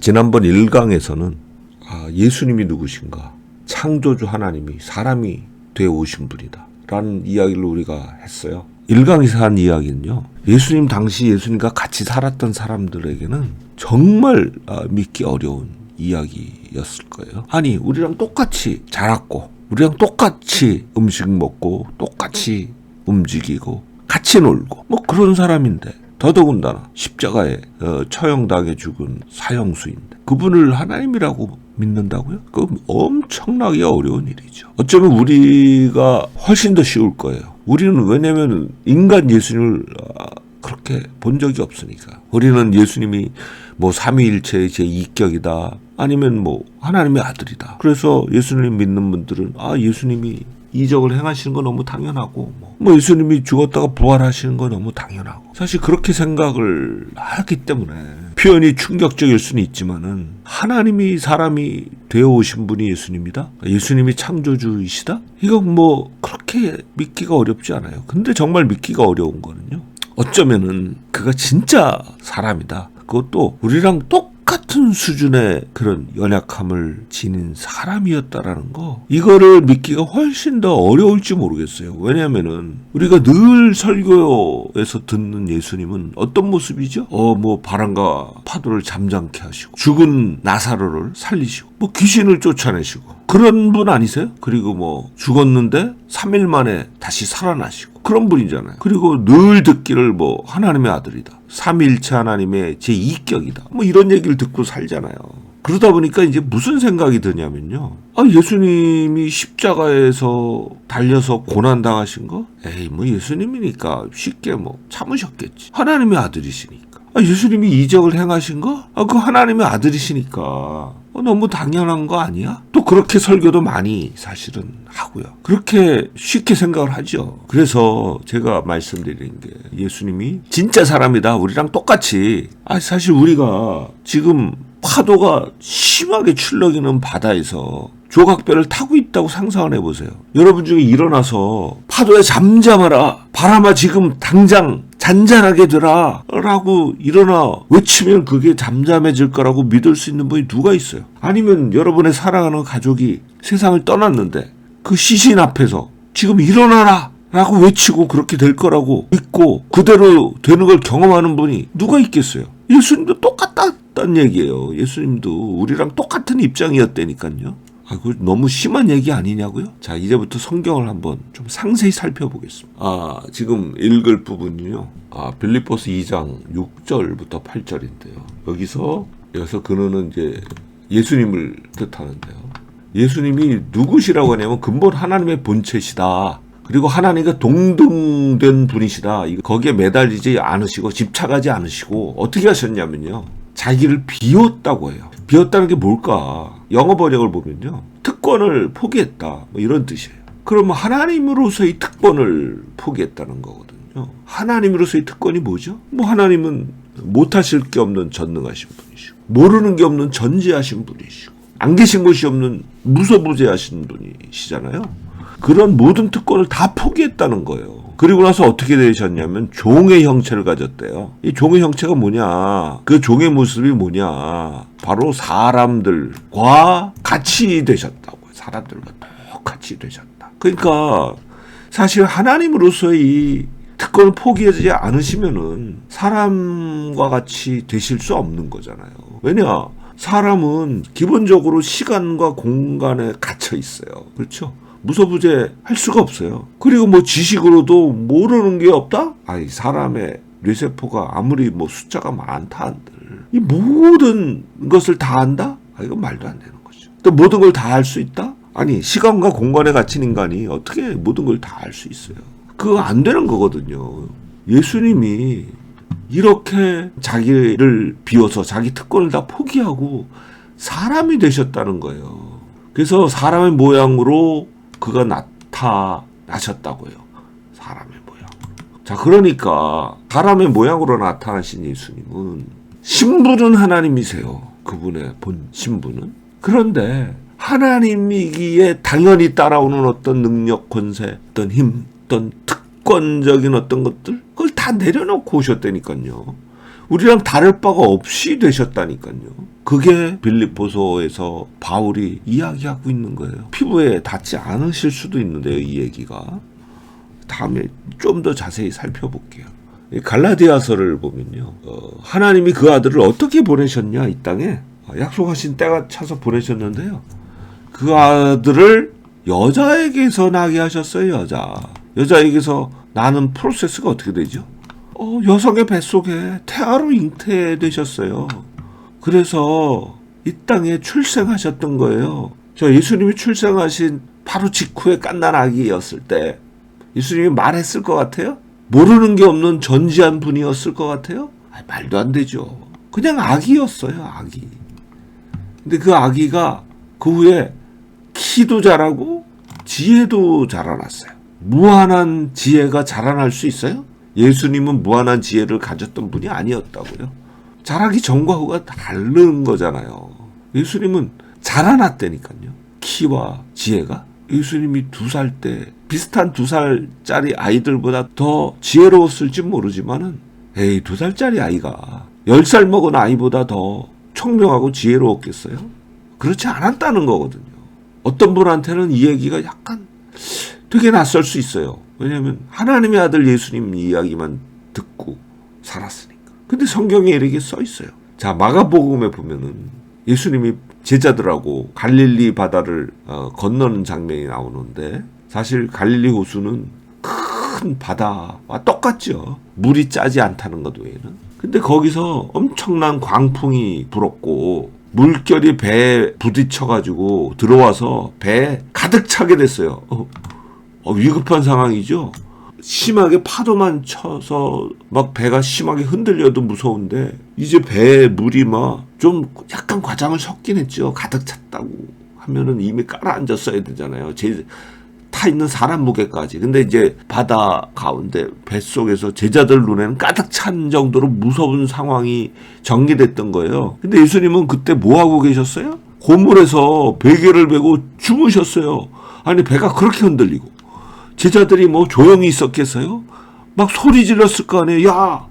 지난번 1강에서는 예수님이 누구신가? 창조주 하나님이 사람이 되어 오신 분이다 라는 이야기를 우리가 했어요. 1강에서 한 이야기는요, 예수님 당시 예수님과 같이 살았던 사람들에게는 정말 믿기 어려운 이야기였을 거예요. 아니, 우리랑 똑같이 자랐고 우리랑 똑같이 음식 먹고 똑같이 움직이고 같이 놀고 뭐 그런 사람인데, 더더군다나 십자가에 처형당해 죽은 사형수인데 그분을 하나님이라고 믿는다고요? 그건 엄청나게 어려운 일이죠. 어쩌면 우리가 훨씬 더 쉬울 거예요. 우리는 왜냐면 인간 예수님을 그렇게 본 적이 없으니까. 우리는 예수님이 뭐 삼위일체의 제2격이다, 아니면 뭐 하나님의 아들이다. 그래서 예수님 믿는 분들은 예수님이 이적을 행하시는 거 너무 당연하고, 뭐 예수님이 죽었다가 부활하시는 거 너무 당연하고, 사실 그렇게 생각을 하기 때문에 표현이 충격적일 수는 있지만은, 하나님이 사람이 되어 오신 분이 예수님이다? 예수님이 창조주이시다? 이건 뭐 그렇게 믿기가 어렵지 않아요. 근데 정말 믿기가 어려운 거는요, 어쩌면은 그가 진짜 사람이다, 그것도 우리랑 똑같은 수준의 그런 연약함을 지닌 사람이었다라는 거, 이거를 믿기가 훨씬 더 어려울지 모르겠어요. 왜냐면은 우리가 늘 설교에서 듣는 예수님은 어떤 모습이죠? 뭐 바람과 파도를 잠잠케 하시고, 죽은 나사로를 살리시고, 뭐 귀신을 쫓아내시고, 그런 분 아니세요? 그리고 뭐 죽었는데 3일 만에 다시 살아나시고, 그런 분이잖아요. 그리고 늘 듣기를 뭐 하나님의 아들이다, 삼위일체 하나님의 제2격이다, 뭐 이런 얘기를 듣고 살잖아요. 그러다 보니까 이제 무슨 생각이 드냐면요, 예수님이 십자가에서 달려서 고난당하신 거? 뭐 예수님이니까 쉽게 뭐 참으셨겠지. 하나님의 아들이시니까. 예수님이 이적을 행하신 거? 그 하나님의 아들이시니까 너무 당연한 거 아니야? 또 그렇게 설교도 많이 사실은 하고요. 그렇게 쉽게 생각을 하죠. 그래서 제가 말씀드린 게, 예수님이 진짜 사람이다, 우리랑 똑같이. 사실 우리가 지금 파도가 심하게 출렁이는 바다에서 조각배를 타고 있다고 상상을 해보세요. 여러분 중에 일어나서 파도에 잠잠하라, 바람아 지금 당장 잔잔하게 되라 라고 일어나 외치면 그게 잠잠해질 거라고 믿을 수 있는 분이 누가 있어요? 아니면 여러분의 사랑하는 가족이 세상을 떠났는데 그 시신 앞에서 지금 일어나라 라고 외치고 그렇게 될 거라고 믿고 그대로 되는 걸 경험하는 분이 누가 있겠어요? 예수님도 똑같다는 얘기예요. 예수님도 우리랑 똑같은 입장이었다니까요. 그거 너무 심한 얘기 아니냐고요? 자, 이제부터 성경을 한번 좀 상세히 살펴보겠습니다. 지금 읽을 부분이요, 빌립보서 2장 6절부터 8절인데요. 여기서 그는 이제 예수님을 뜻하는데요, 예수님이 누구시라고 하냐면 근본 하나님의 본체시다, 그리고 하나님과 동등된 분이시다. 거기에 매달리지 않으시고 집착하지 않으시고 어떻게 하셨냐면요, 자기를 비웠다고 해요. 비웠다는 게 뭘까? 영어 번역을 보면요, 특권을 포기했다, 뭐 이런 뜻이에요. 그러면 하나님으로서의 특권을 포기했다는 거거든요. 하나님으로서의 특권이 뭐죠? 뭐 하나님은 못하실 게 없는 전능하신 분이시고, 모르는 게 없는 전지하신 분이시고, 안 계신 곳이 없는 무소부재하신 분이시잖아요. 그런 모든 특권을 다 포기했다는 거예요. 그리고 나서 어떻게 되셨냐면 종의 형체를 가졌대요. 이 종의 형체가 뭐냐? 그 종의 모습이 뭐냐? 바로 사람들과 같이 되셨다고요. 사람들과 똑같이 되셨다. 그러니까 사실 하나님으로서의 특권을 포기하지 않으시면은 사람과 같이 되실 수 없는 거잖아요. 왜냐? 사람은 기본적으로 시간과 공간에 갇혀 있어요. 그렇죠? 무소부재 할 수가 없어요. 그리고 뭐 지식으로도 모르는 게 없다? 사람의 뇌세포가 아무리 뭐 숫자가 많다 한들 이 모든 것을 다 안다? 이건 말도 안 되는 거죠. 또 모든 걸 다 알 수 있다? 시간과 공간에 갇힌 인간이 어떻게 모든 걸 다 알 수 있어요? 그거 안 되는 거거든요. 예수님이 이렇게 자기를 비워서 자기 특권을 다 포기하고 사람이 되셨다는 거예요. 그래서 사람의 모양으로 그가 나타나셨다고요. 사람의 모양. 자, 그러니까 사람의 모양으로 나타나신 예수님은 신분은 하나님이세요. 그분의 본 신분은. 그런데 하나님이기에 당연히 따라오는 어떤 능력, 권세, 어떤 힘, 어떤 특권적인 어떤 것들, 그걸 다 내려놓고 오셨다니까요. 우리랑 다를 바가 없이 되셨다니까요. 그게 빌립보서에서 바울이 이야기하고 있는 거예요. 피부에 닿지 않으실 수도 있는데요, 이 얘기가. 다음에 좀 더 자세히 살펴볼게요. 갈라디아서를 보면요, 하나님이 그 아들을 어떻게 보내셨냐, 이 땅에. 약속하신 때가 차서 보내셨는데요, 그 아들을 여자에게서 나게 하셨어요. 여자에게서 나는 프로세스가 어떻게 되죠? 여성의 뱃속에 태아로 잉태되셨어요. 그래서 이 땅에 출생하셨던 거예요. 저 예수님이 출생하신 바로 직후에 갓난 아기였을 때 예수님이 말했을 것 같아요? 모르는 게 없는 전지한 분이었을 것 같아요? 말도 안 되죠. 그냥 아기였어요, 아기. 근데 그 아기가 그 후에 키도 자라고 지혜도 자라났어요. 무한한 지혜가 자라날 수 있어요? 예수님은 무한한 지혜를 가졌던 분이 아니었다고요. 자라기 전과 후가 다른 거잖아요. 예수님은 자라났다니까요. 키와 지혜가. 예수님이 2살 때 비슷한 2살짜리 아이들보다 더 지혜로웠을지 모르지만은 2살짜리 아이가 10살 먹은 아이보다 더 총명하고 지혜로웠겠어요? 그렇지 않았다는 거거든요. 어떤 분한테는 이 얘기가 약간 되게 낯설 수 있어요. 왜냐하면 하나님의 아들 예수님 이야기만 듣고 살았으니까. 근데 성경에 이렇게 써 있어요. 자, 마가복음에 보면은 예수님이 제자들하고 갈릴리 바다를 건너는 장면이 나오는데, 사실 갈릴리 호수는 큰 바다와 똑같죠. 물이 짜지 않다는 것 외에는. 근데 거기서 엄청난 광풍이 불었고 물결이 배에 부딪혀가지고 들어와서 배에 가득 차게 됐어요. 위급한 상황이죠. 심하게 파도만 쳐서 막 배가 심하게 흔들려도 무서운데 이제 배에 물이 막 좀 약간 과장을 섞긴 했죠. 가득 찼다고 하면은 이미 깔아앉았어야 되잖아요. 타 있는 사람 무게까지. 근데 이제 바다 가운데 뱃속에서 제자들 눈에는 가득 찬 정도로 무서운 상황이 전개됐던 거예요. 근데 예수님은 그때 뭐 하고 계셨어요? 고물에서 베개를 베고 주무셨어요. 아니, 배가 그렇게 흔들리고 제자들이 뭐 조용히 있었겠어요? 막 소리 질렀을 거 아니에요. 야,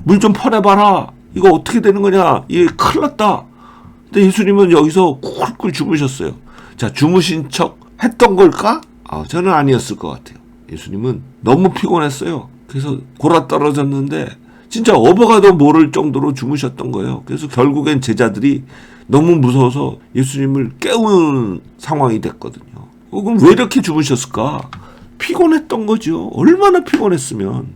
물 좀 퍼내봐라. 이거 어떻게 되는 거냐? 얘 큰일 났다. 근데 예수님은 여기서 쿨쿨 주무셨어요. 자, 주무신 척 했던 걸까? 저는 아니었을 것 같아요. 예수님은 너무 피곤했어요. 그래서 골아떨어졌는데 진짜 어버가도 모를 정도로 주무셨던 거예요. 그래서 결국엔 제자들이 너무 무서워서 예수님을 깨우는 상황이 됐거든요. 그럼 왜 이렇게 주무셨을까? 피곤했던 거죠. 얼마나 피곤했으면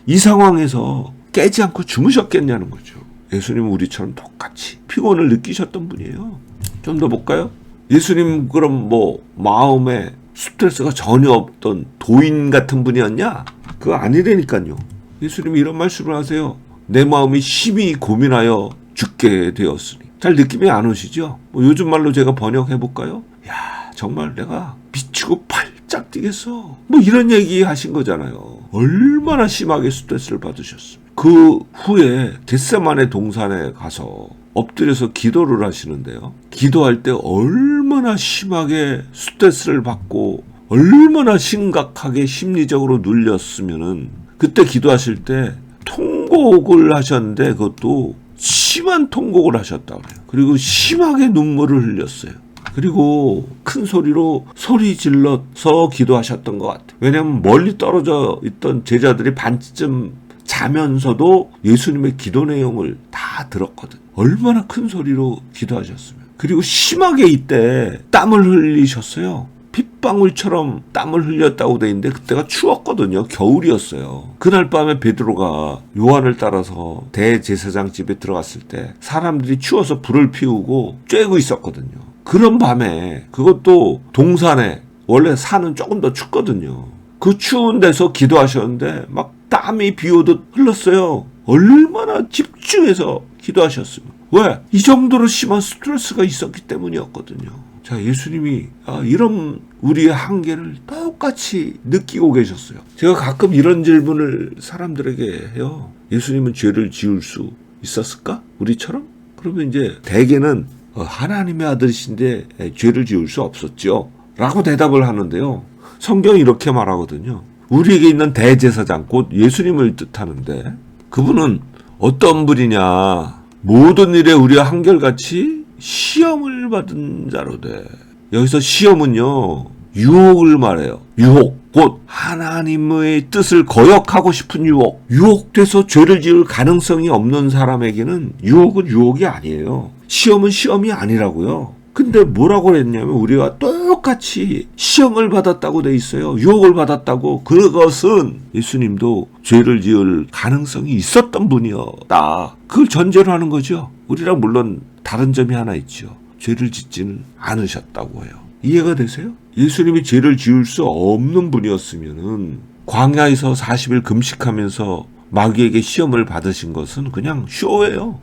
이 상황에서 깨지 않고 주무셨겠냐는 거죠. 예수님은 우리처럼 똑같이 피곤을 느끼셨던 분이에요. 좀 더 볼까요? 예수님 그럼 뭐 마음에 스트레스가 전혀 없던 도인 같은 분이었냐? 그거 아니라니까요. 예수님이 이런 말씀을 하세요. 내 마음이 심히 고민하여 죽게 되었으니. 잘 느낌이 안 오시죠? 뭐 요즘 말로 제가 번역해 볼까요? 야, 정말 내가 미치고 팔짝 뛰겠어. 뭐 이런 얘기 하신 거잖아요. 얼마나 심하게 스트레스를 받으셨습니까? 그 후에 겟세마네 동산에 가서 엎드려서 기도를 하시는데요. 기도할 때 얼마나 심하게 스트레스를 받고 얼마나 심각하게 심리적으로 눌렸으면은 그때 기도하실 때 통곡을 하셨는데 그것도 심한 통곡을 하셨다고 해요. 그리고 심하게 눈물을 흘렸어요. 그리고 큰 소리로 소리 질러서 기도하셨던 것 같아요. 왜냐하면 멀리 떨어져 있던 제자들이 반쯤 자면서도 예수님의 기도 내용을 다 들었거든. 얼마나 큰 소리로 기도하셨으면. 그리고 심하게 이때 땀을 흘리셨어요. 핏방울처럼 땀을 흘렸다고 돼 있는데 그때가 추웠거든요. 겨울이었어요. 그날 밤에 베드로가 요한을 따라서 대제사장 집에 들어갔을 때 사람들이 추워서 불을 피우고 쬐고 있었거든요. 그런 밤에, 그것도 동산에, 원래 산은 조금 더 춥거든요. 그 추운 데서 기도하셨는데 막 땀이 비 오듯 흘렀어요. 얼마나 집중해서 기도하셨으면. 왜? 이 정도로 심한 스트레스가 있었기 때문이었거든요. 자, 예수님이 이런 우리의 한계를 똑같이 느끼고 계셨어요. 제가 가끔 이런 질문을 사람들에게 해요. 예수님은 죄를 지을 수 있었을까? 우리처럼? 그러면 이제 대개는 하나님의 아들이신데 죄를 지을 수 없었죠. 라고 대답을 하는데요. 성경이 이렇게 말하거든요. 우리에게 있는 대제사장, 곧 예수님을 뜻하는데 그분은 어떤 분이냐? 모든 일에 우리가 한결같이 시험을 받은 자로 돼. 여기서 시험은요, 유혹을 말해요. 유혹, 곧 하나님의 뜻을 거역하고 싶은 유혹. 유혹돼서 죄를 지을 가능성이 없는 사람에게는 유혹은 유혹이 아니에요. 시험은 시험이 아니라고요. 근데 뭐라고 했냐면 우리가 똑같이 시험을 받았다고 돼 있어요. 유혹을 받았다고. 그것은 예수님도 죄를 지을 가능성이 있었던 분이었다. 그걸 전제로 하는 거죠. 우리랑 물론 다른 점이 하나 있죠. 죄를 짓지는 않으셨다고 해요. 이해가 되세요? 예수님이 죄를 지을 수 없는 분이었으면은 광야에서 40일 금식하면서 마귀에게 시험을 받으신 것은 그냥 쇼예요.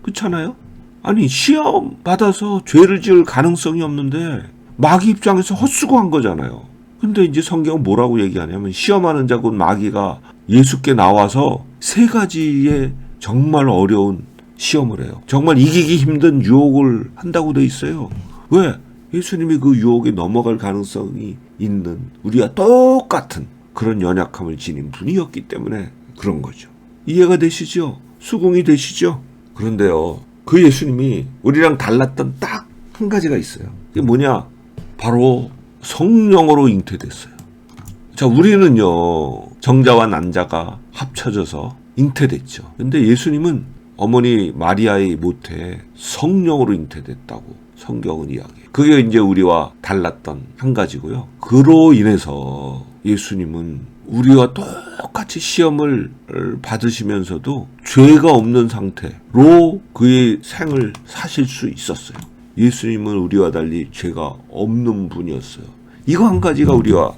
그렇잖아요? 아니, 시험 받아서 죄를 지을 가능성이 없는데 마귀 입장에서 헛수고한 거잖아요. 근데 이제 성경은 뭐라고 얘기하냐면 시험하는 자 곧 마귀가 예수께 나와서 세 가지의 정말 어려운 시험을 해요. 정말 이기기 힘든 유혹을 한다고 돼 있어요. 왜? 예수님이 그 유혹에 넘어갈 가능성이 있는 우리와 똑같은 그런 연약함을 지닌 분이었기 때문에 그런 거죠. 이해가 되시죠? 수긍이 되시죠? 그런데요, 그 예수님이 우리랑 달랐던 딱 한 가지가 있어요. 그게 뭐냐? 바로 성령으로 잉태됐어요. 자, 우리는요, 정자와 난자가 합쳐져서 잉태됐죠. 근데 예수님은 어머니 마리아의 모태에 성령으로 잉태됐다고 성경은 이야기해요. 그게 이제 우리와 달랐던 한 가지고요. 그로 인해서 예수님은 우리와 똑같이 시험을 받으시면서도 죄가 없는 상태로 그의 생을 사실 수 있었어요. 예수님은 우리와 달리 죄가 없는 분이었어요. 이거 한 가지가 우리와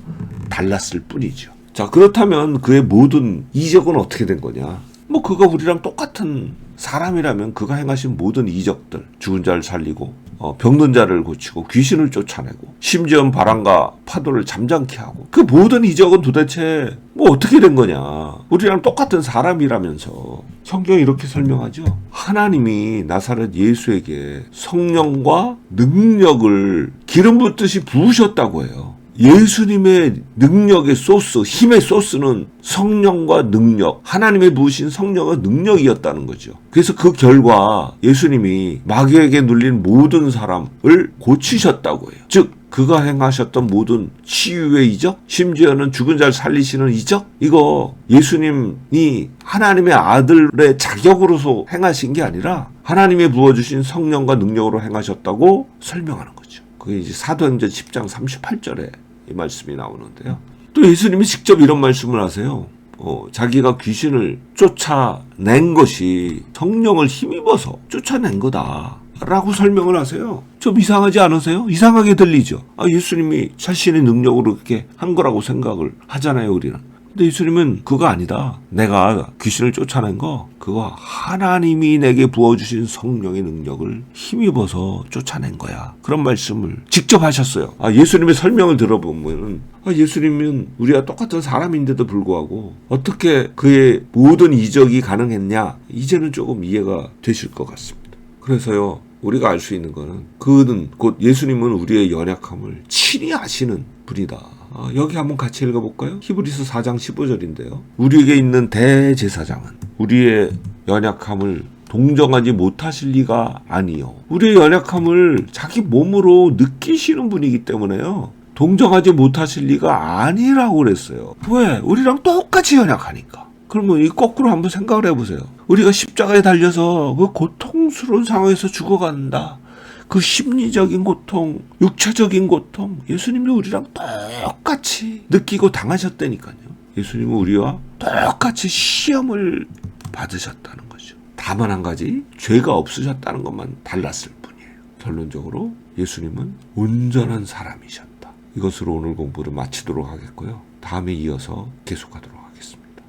달랐을 뿐이죠. 자, 그렇다면 그의 모든 이적은 어떻게 된 거냐? 뭐 그가 우리랑 똑같은 사람이라면 그가 행하신 모든 이적들, 죽은 자를 살리고 병든 자를 고치고 귀신을 쫓아내고 심지어 바람과 파도를 잠잠케 하고 그 모든 이적은 도대체 뭐 어떻게 된 거냐? 우리랑 똑같은 사람이라면서 성경이 이렇게 설명하죠. 하나님이 나사렛 예수에게 성령과 능력을 기름 붓듯이 부으셨다고 해요. 예수님의 능력의 소스, 힘의 소스는 성령과 능력, 하나님의 부으신 성령과 능력이었다는 거죠. 그래서 그 결과 예수님이 마귀에게 눌린 모든 사람을 고치셨다고 해요. 즉 그가 행하셨던 모든 치유의 이적, 심지어는 죽은 자를 살리시는 이적, 이거 예수님이 하나님의 아들의 자격으로서 행하신 게 아니라 하나님이 부어주신 성령과 능력으로 행하셨다고 설명하는 거죠. 그게 이제 사도행전 10장 38절에 이 말씀이 나오는데요. 또 예수님이 직접 이런 말씀을 하세요. 자기가 귀신을 쫓아낸 것이 성령을 힘입어서 쫓아낸 거다 라고 설명을 하세요. 좀 이상하지 않으세요? 이상하게 들리죠. 예수님이 자신의 능력으로 그렇게 한 거라고 생각을 하잖아요, 우리는. 근데 예수님은 그거 아니다. 내가 귀신을 쫓아낸 거 그거 하나님이 내게 부어주신 성령의 능력을 힘입어서 쫓아낸 거야. 그런 말씀을 직접 하셨어요. 예수님의 설명을 들어보면 예수님은 우리가 똑같은 사람인데도 불구하고 어떻게 그의 모든 이적이 가능했냐? 이제는 조금 이해가 되실 것 같습니다. 그래서요, 우리가 알 수 있는 거는 그는 곧 예수님은 우리의 연약함을 친히 아시는 분이다. 여기 한번 같이 읽어볼까요? 히브리서 4장 15절인데요. 우리에게 있는 대제사장은 우리의 연약함을 동정하지 못하실 리가 아니요. 우리의 연약함을 자기 몸으로 느끼시는 분이기 때문에요. 동정하지 못하실 리가 아니라고 그랬어요. 왜? 우리랑 똑같이 연약하니까. 그러면 이 거꾸로 한번 생각을 해보세요. 우리가 십자가에 달려서 그 고통스러운 상황에서 죽어간다. 그 심리적인 고통, 육체적인 고통, 예수님도 우리랑 똑같이 느끼고 당하셨다니까요. 예수님은 우리와 똑같이 시험을 받으셨다는 거죠. 다만 한 가지, 죄가 없으셨다는 것만 달랐을 뿐이에요. 결론적으로 예수님은 온전한 사람이셨다. 이것으로 오늘 공부를 마치도록 하겠고요. 다음에 이어서 계속하도록 하겠습니다.